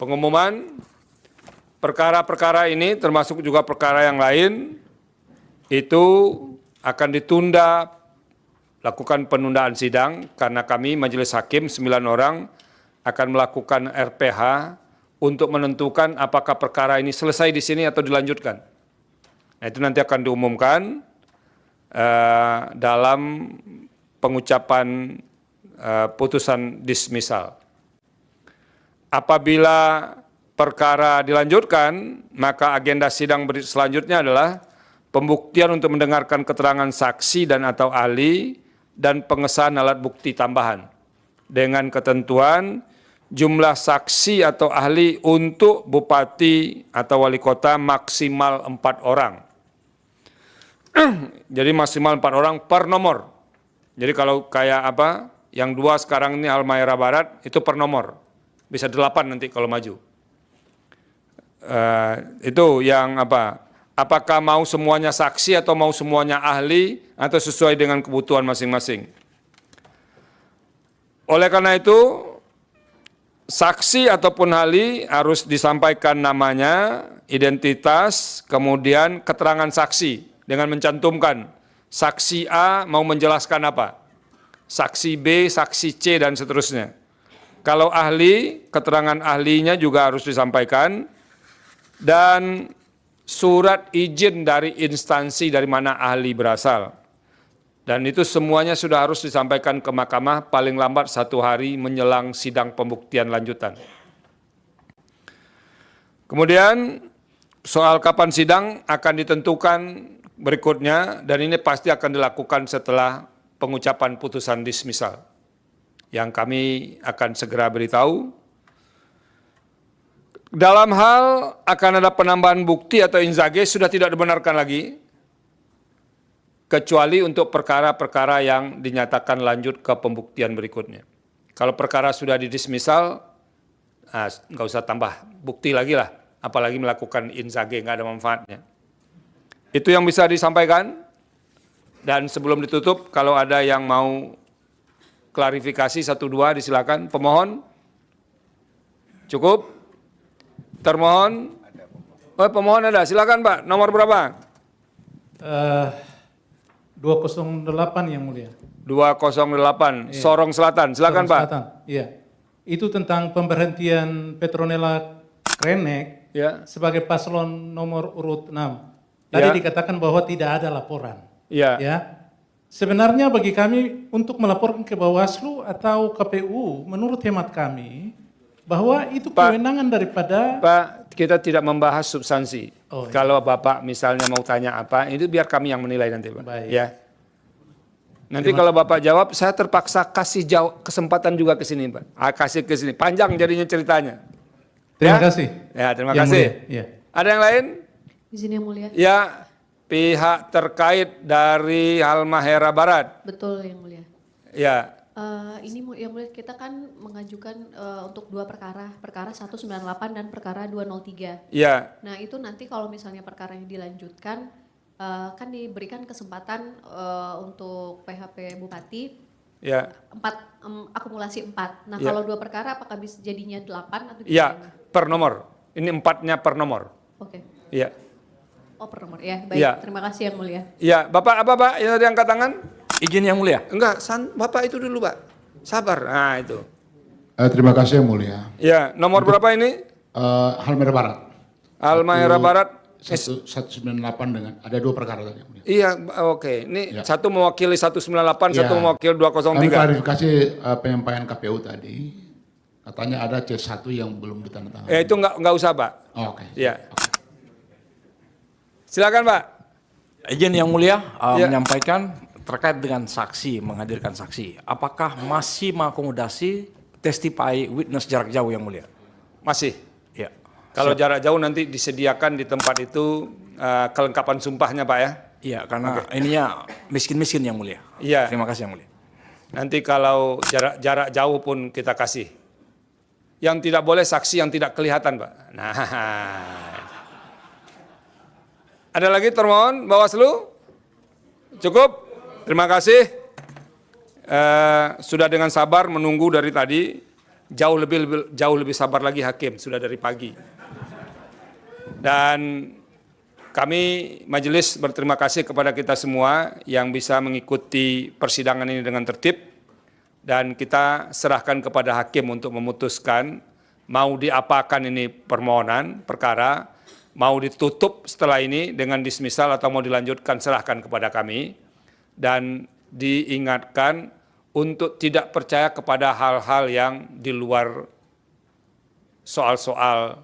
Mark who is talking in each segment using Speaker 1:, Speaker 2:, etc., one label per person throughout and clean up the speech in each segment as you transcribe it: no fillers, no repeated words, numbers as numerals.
Speaker 1: pengumuman perkara-perkara ini termasuk juga perkara yang lain itu akan ditunda, lakukan penundaan sidang karena kami Majelis Hakim 9 orang akan melakukan RPH untuk menentukan apakah perkara ini selesai di sini atau dilanjutkan. Nah, itu nanti akan diumumkan dalam pengucapan putusan dismisal. Apabila perkara dilanjutkan, maka agenda sidang selanjutnya adalah pembuktian untuk mendengarkan keterangan saksi dan atau ahli dan pengesahan alat bukti tambahan dengan ketentuan jumlah saksi atau ahli untuk bupati atau wali kota maksimal 4 orang. Jadi maksimal 4 orang per nomor. Jadi kalau kayak apa, yang 2 sekarang ini Halmahera Barat itu per nomor. Bisa 8 nanti kalau maju. Itu yang apa? Apakah mau semuanya saksi atau mau semuanya ahli atau sesuai dengan kebutuhan masing-masing. Oleh karena itu, saksi ataupun ahli harus disampaikan namanya, identitas, kemudian keterangan saksi dengan mencantumkan saksi A mau menjelaskan apa, saksi B, saksi C, dan seterusnya. Kalau ahli, keterangan ahlinya juga harus disampaikan, dan surat izin dari instansi dari mana ahli berasal. Dan itu semuanya sudah harus disampaikan ke mahkamah paling lambat 1 hari menjelang sidang pembuktian lanjutan. Kemudian soal kapan sidang akan ditentukan berikutnya, dan ini pasti akan dilakukan setelah pengucapan putusan dismisal, yang kami akan segera beritahu. Dalam hal akan ada penambahan bukti atau inzage sudah tidak dibenarkan lagi, kecuali untuk perkara-perkara yang dinyatakan lanjut ke pembuktian berikutnya. Kalau perkara sudah didismisal, nggak usah tambah bukti lagi lah, apalagi melakukan inzage, nggak ada manfaatnya. Itu yang bisa disampaikan, dan sebelum ditutup, kalau ada yang mau klarifikasi 1-2 disilakan. Pemohon, cukup? Termohon, pemohon ada, silakan Pak, nomor berapa?
Speaker 2: 208 yang mulia.
Speaker 1: 208, iya. Sorong Selatan, silakan Pak.
Speaker 2: Selatan, iya. Itu tentang pemberhentian Petronella Krenek ya, sebagai paslon nomor urut 6. Tadi ya, dikatakan bahwa tidak ada laporan.
Speaker 1: Iya.
Speaker 2: Ya. Sebenarnya bagi kami untuk melaporkan ke Bawaslu atau KPU, menurut hemat kami, bahwa itu kewenangan daripada...
Speaker 1: Pak, kita tidak membahas substansi.
Speaker 2: Oh, iya.
Speaker 1: Kalau Bapak misalnya mau tanya apa, itu biar kami yang menilai nanti, Pak.
Speaker 2: Baik.
Speaker 1: Ya. Nanti kalau Bapak jawab, saya terpaksa kasih kesempatan juga ke sini, Pak. Kasih ke sini. Panjang jadinya ceritanya.
Speaker 2: Terima kasih.
Speaker 1: Ya, terima
Speaker 2: yang
Speaker 1: kasih.
Speaker 2: Ya.
Speaker 1: Ada yang lain?
Speaker 3: Izin yang mulia.
Speaker 1: Ya, pihak terkait dari Halmahera Barat.
Speaker 3: Betul yang mulia.
Speaker 1: Ya.
Speaker 3: Ini yang mulia, kita kan mengajukan untuk 2 perkara, perkara 198 dan perkara 203.
Speaker 1: Ya.
Speaker 3: Nah itu nanti kalau misalnya perkara yang dilanjutkan, kan diberikan kesempatan untuk PHP Bupati,
Speaker 1: ya.
Speaker 3: 4, akumulasi 4. Nah
Speaker 1: ya,
Speaker 3: kalau 2 perkara apakah bisa jadinya 8 atau gimana?
Speaker 1: Ya, per nomor. Ini 4-nya per nomor.
Speaker 3: Oke.
Speaker 1: Iya.
Speaker 3: Oh per nomor, ya baik,
Speaker 1: ya.
Speaker 3: Terima kasih yang mulia.
Speaker 1: Ya, Bapak apa Pak yang tadi angkat tangan?
Speaker 4: Izin yang mulia.
Speaker 1: Enggak, Bapak itu dulu Pak. Sabar, nah itu.
Speaker 5: Terima kasih yang mulia.
Speaker 1: Ya, nomor berapa ini?
Speaker 5: Halmahera Barat.
Speaker 1: Halmahera Barat.
Speaker 5: 198 dengan, ada 2 perkara tadi.
Speaker 1: Iya, oke. Ini ya, satu mewakili 198, ya, satu mewakili 203.
Speaker 5: Kami klarifikasi penyampaian KPU tadi, katanya ada C1 yang belum ditandatangani.
Speaker 1: Itu enggak usah Pak.
Speaker 5: Oh, oke.
Speaker 1: Ya. Silakan Pak.
Speaker 4: Izin yang mulia
Speaker 1: ya,
Speaker 4: menyampaikan terkait dengan saksi, menghadirkan saksi. Apakah masih mengakomodasi testify witness jarak jauh yang mulia?
Speaker 1: Masih.
Speaker 4: Ya.
Speaker 1: Kalau jarak jauh nanti disediakan di tempat itu kelengkapan sumpahnya Pak ya?
Speaker 4: Iya, karena ininya miskin-miskin yang mulia.
Speaker 1: Iya.
Speaker 4: Terima kasih yang mulia.
Speaker 1: Nanti kalau jarak jauh pun kita kasih. Yang tidak boleh saksi yang tidak kelihatan Pak. Nah. Ada lagi termohon Bawaslu? Cukup? Terima kasih. Sudah dengan sabar menunggu dari tadi. jauh lebih sabar lagi hakim, sudah dari pagi. Dan kami majelis berterima kasih kepada kita semua yang bisa mengikuti persidangan ini dengan tertib, dan kita serahkan kepada hakim untuk memutuskan mau diapakan ini permohonan perkara, mau ditutup setelah ini dengan dismisal atau mau dilanjutkan, serahkan kepada kami. Dan diingatkan untuk tidak percaya kepada hal-hal yang di luar soal-soal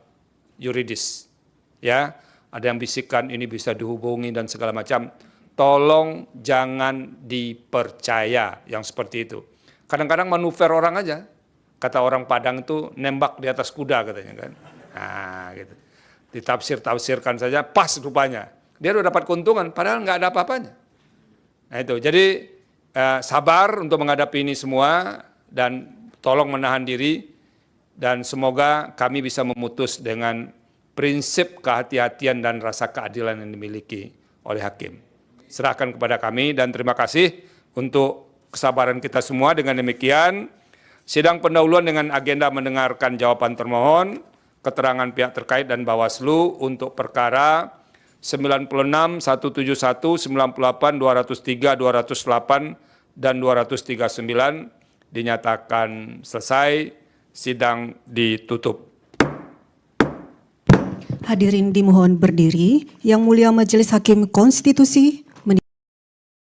Speaker 1: yuridis. Ya, ada yang bisikan ini bisa dihubungi dan segala macam. Tolong jangan dipercaya yang seperti itu. Kadang-kadang manuver orang aja. Kata orang Padang itu nembak di atas kuda katanya kan. Nah, gitu. Ditafsir-tafsirkan saja pas rupanya. Dia udah dapat keuntungan padahal nggak ada apa-apanya. Nah itu, jadi sabar untuk menghadapi ini semua dan tolong menahan diri, dan semoga kami bisa memutus dengan prinsip kehati-hatian dan rasa keadilan yang dimiliki oleh hakim. Serahkan kepada kami dan terima kasih untuk kesabaran kita semua. Dengan demikian, sidang pendahuluan dengan agenda mendengarkan jawaban termohon, keterangan pihak terkait dan Bawaslu untuk perkara 96, 171, 98, 203, 208, dan 239 dinyatakan selesai, sidang ditutup.
Speaker 6: Hadirin dimohon berdiri. Yang Mulia Majelis Hakim Konstitusi,